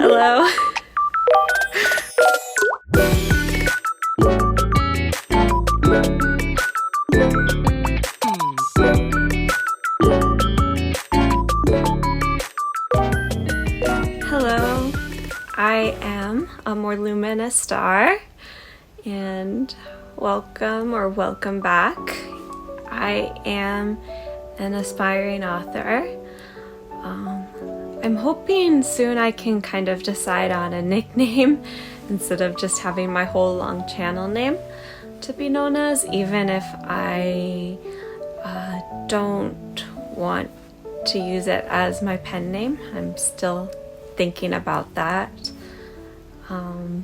Hello. Hello. I am a more luminous star, and welcome back. I am an aspiring author. I'm hoping soon I can kind of decide on a nickname instead of just having my whole long channel name to be known as, even if I don't want to use it as my pen name. I'm still thinking about that. I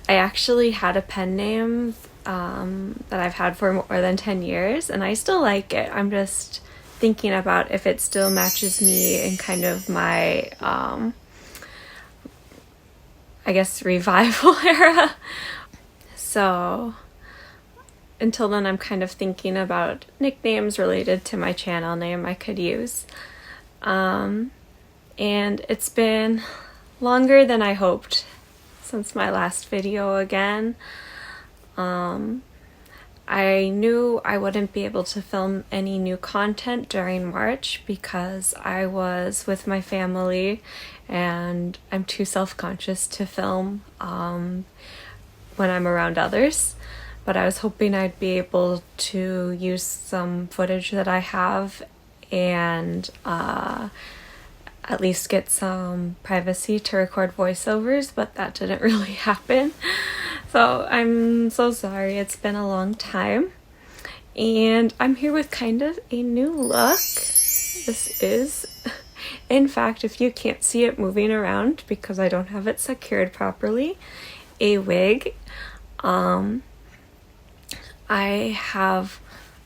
actually had a pen name that I've had for more than 10 years, and I still like it. I'm just thinking about if it still matches me in kind of my, I guess, revival era. So until then, I'm kind of thinking about nicknames related to my channel name I could use. And it's been longer than I hoped since my last video again. I knew I wouldn't be able to film any new content during March because I was with my family and I'm too self-conscious to film when I'm around others. But I was hoping I'd be able to use some footage that I have and at least get some privacy to record voiceovers, but that didn't really happen. So I'm so sorry, it's been a long time. And I'm here with kind of a new look. This is, in fact, if you can't see it moving around because I don't have it secured properly, a wig. I have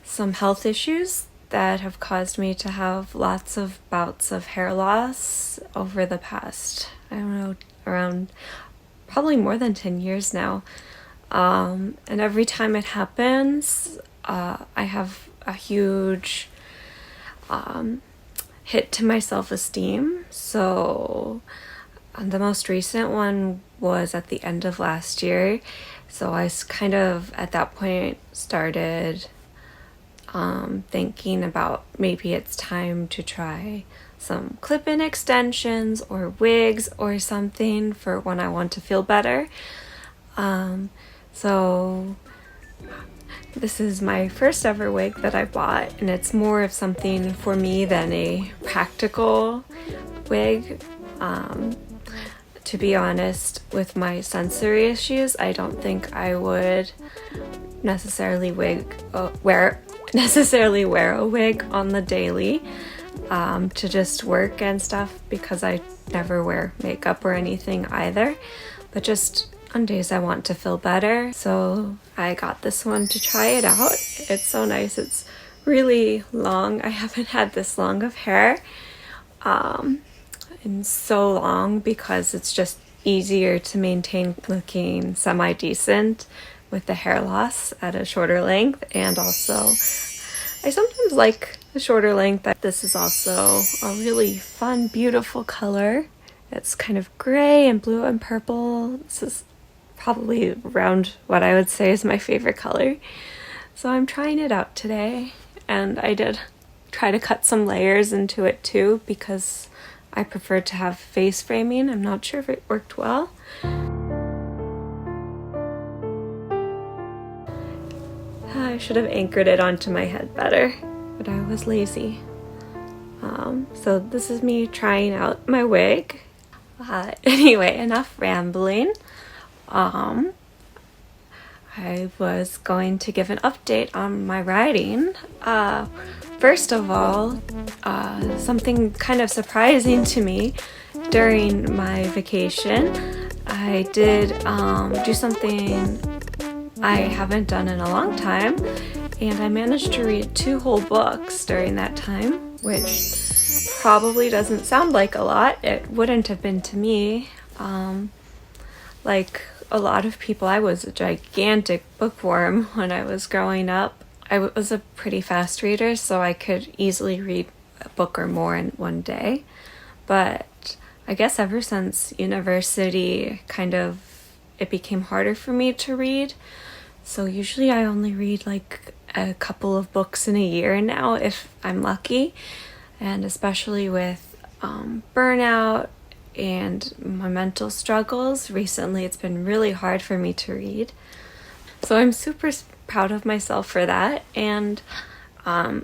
some health issues that have caused me to have lots of bouts of hair loss over the past, I don't know, around probably more than 10 years now. And every time it happens, I have a huge hit to my self-esteem. So the most recent one was at the end of last year. So I kind of, at that point, started thinking about maybe it's time to try some clip-in extensions or wigs or something for when I want to feel better. So this is my first ever wig that I bought, and it's more of something for me than a practical wig. To be honest, with my sensory issues, I don't think I would necessarily wear a wig on the daily to just work and stuff, because I never wear makeup or anything either, but just on days I want to feel better. So I got this one to try it out. It's so nice. It's really long. I haven't had this long of hair in so long, because it's just easier to maintain looking semi-decent with the hair loss at a shorter length. And also I sometimes like the shorter length. This is also a really fun, beautiful color. It's kind of gray and blue and purple. This is probably around what I would say is my favorite color. So I'm trying it out today, and I did try to cut some layers into it too, because I prefer to have face framing. I'm not sure if it worked well. I should have anchored it onto my head better, but I was lazy. So this is me trying out my wig. Anyway, enough rambling. I was going to give an update on my writing. First of all, something kind of surprising to me during my vacation. I did do something I haven't done in a long time, and I managed to read 2 whole books during that time, which probably doesn't sound like a lot. It wouldn't have been to me. Like a lot of people, I was a gigantic bookworm when I was growing up. I was a pretty fast reader, so I could easily read a book or more in one day. But I guess ever since university, it became harder for me to read. So usually I only read like a couple of books in a year now, if I'm lucky. And especially with burnout and my mental struggles, recently it's been really hard for me to read. So I'm super proud of myself for that. And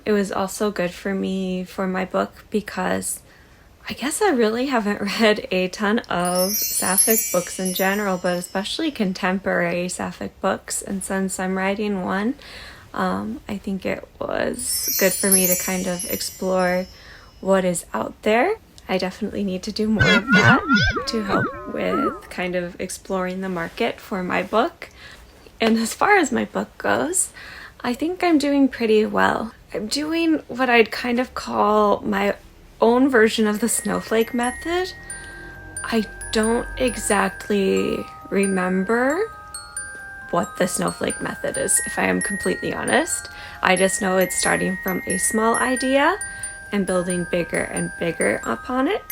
it was also good for me for my book because I guess I really haven't read a ton of sapphic books in general, but especially contemporary sapphic books. And since I'm writing one, I think it was good for me to kind of explore what is out there. I definitely need to do more of that to help with kind of exploring the market for my book. And as far as my book goes, I think I'm doing pretty well. I'm doing what I'd kind of call my own version of the snowflake method. I don't exactly remember what the snowflake method is, if I am completely honest. I just know it's starting from a small idea and building bigger and bigger upon it.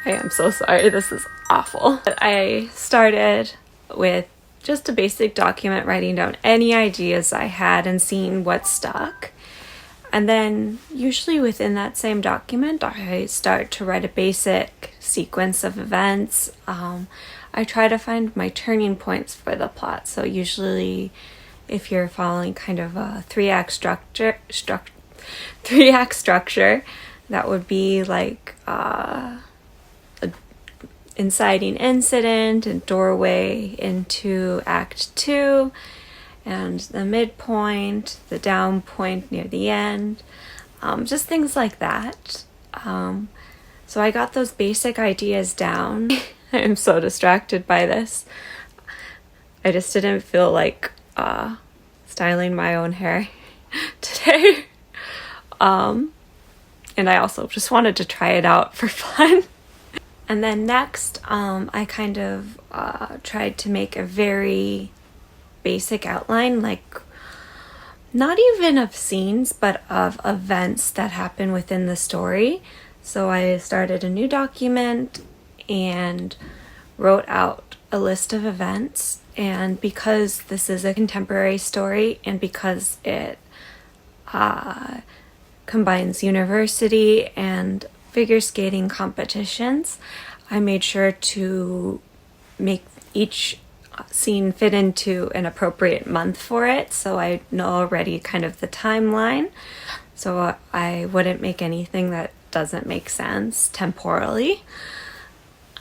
I am so sorry, this is awful. I started with just a basic document, writing down any ideas I had and seeing what stuck. And then usually within that same document, I start to write a basic sequence of events. I try to find my turning points for the plot. So usually if you're following kind of a three-act structure, that would be like a inciting incident and doorway into Act 2. And the midpoint, the down point near the end, just things like that. So I got those basic ideas down. I am so distracted by this. I just didn't feel like styling my own hair today. And I also just wanted to try it out for fun. And then next, I kind of tried to make a very basic outline, like not even of scenes, but of events that happen within the story. So I started a new document and wrote out a list of events. And because this is a contemporary story and because it combines university and figure skating competitions, I made sure to make each scene fit into an appropriate month for it, so I know already kind of the timeline, so I wouldn't make anything that doesn't make sense temporally.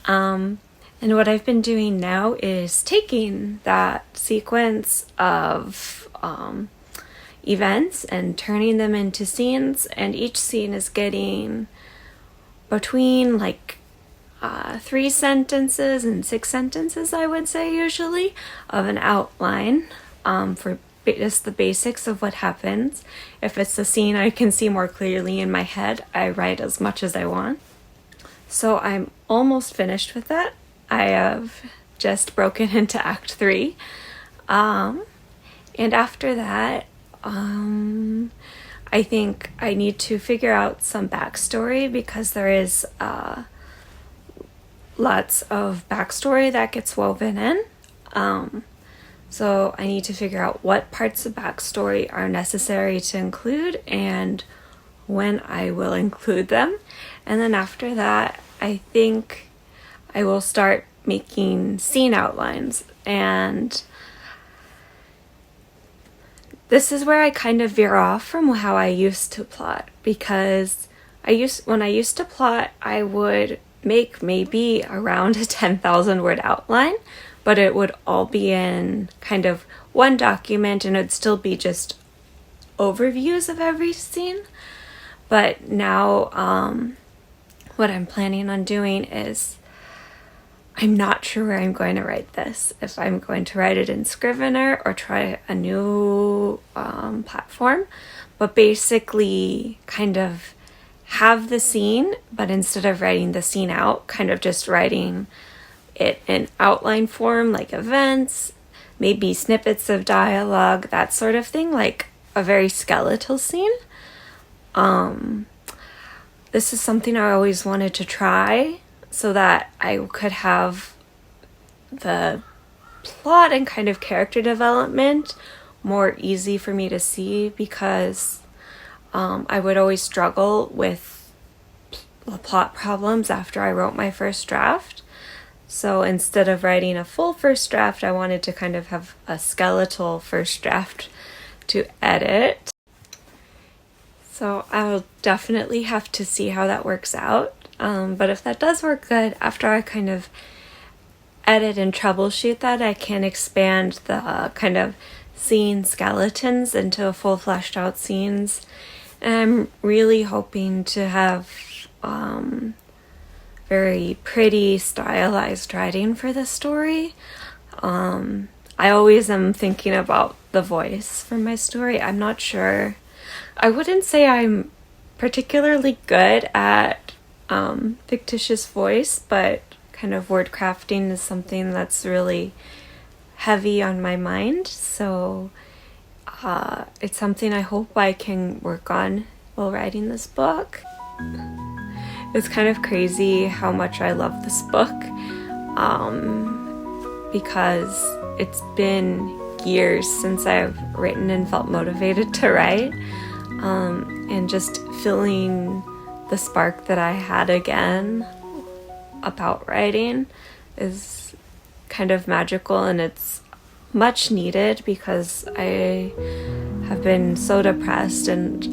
And what I've been doing now is taking that sequence of events and turning them into scenes, and each scene is getting between like 3 sentences and 6 sentences, I would say, usually, of an outline for just the basics of what happens. If it's a scene I can see more clearly in my head, I write as much as I want. So I'm almost finished with that. I have just broken into Act 3. And after that, I think I need to figure out some backstory because there is lots of backstory that gets woven in. So I need to figure out what parts of backstory are necessary to include and when I will include them. And then after that, I think I will start making scene outlines. And this is where I kind of veer off from how I used to plot, because when I used to plot, I would make maybe around a 10,000 word outline, but it would all be in kind of one document and it'd still be just overviews of every scene. But now what I'm planning on doing is, I'm not sure where I'm going to write this. If I'm going to write it in Scrivener or try a new platform, but basically kind of have the scene, but instead of writing the scene out, kind of just writing it in outline form, like events, maybe snippets of dialogue, that sort of thing, like a very skeletal scene. This is something I always wanted to try, so that I could have the plot and kind of character development more easy for me to see, because I would always struggle with the plot problems after I wrote my first draft. So instead of writing a full first draft, I wanted to kind of have a skeletal first draft to edit. So I'll definitely have to see how that works out. But if that does work good, after I kind of edit and troubleshoot that, I can expand the kind of scene skeletons into full fleshed out scenes. And I'm really hoping to have very pretty stylized writing for this story. I always am thinking about the voice for my story. I'm not sure. I wouldn't say I'm particularly good at fictitious voice, but kind of word crafting is something that's really heavy on my mind. So it's something I hope I can work on while writing this book. It's kind of crazy how much I love this book, because it's been years since I've written and felt motivated to write, and just feeling the spark that I had again about writing is kind of magical, and it's much needed because I have been so depressed and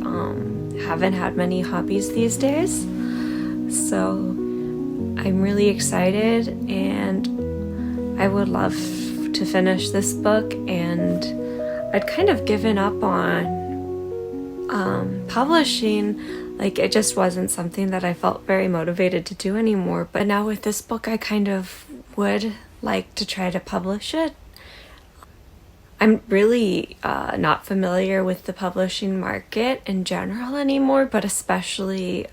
haven't had many hobbies these days. So I'm really excited, and I would love to finish this book, and I'd kind of given up on publishing. Like, it just wasn't something that I felt very motivated to do anymore. But now with this book, I kind of would like to try to publish it. I'm really not familiar with the publishing market in general anymore, but especially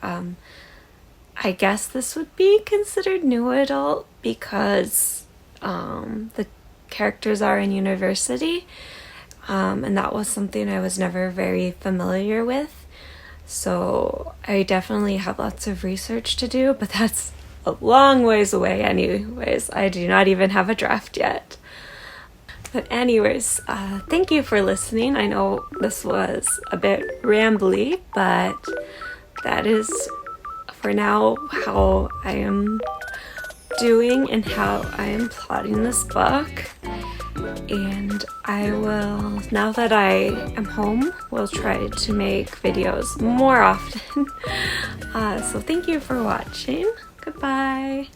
I guess this would be considered new adult because the characters are in university, and that was something I was never very familiar with. So I definitely have lots of research to do, but that's a long ways away anyways. I do not even have a draft yet. But anyways, thank you for listening. I know this was a bit rambly, but that is for now how I am doing and how I am plotting this book. And I will, now that I am home, will try to make videos more often. So thank you for watching. Goodbye.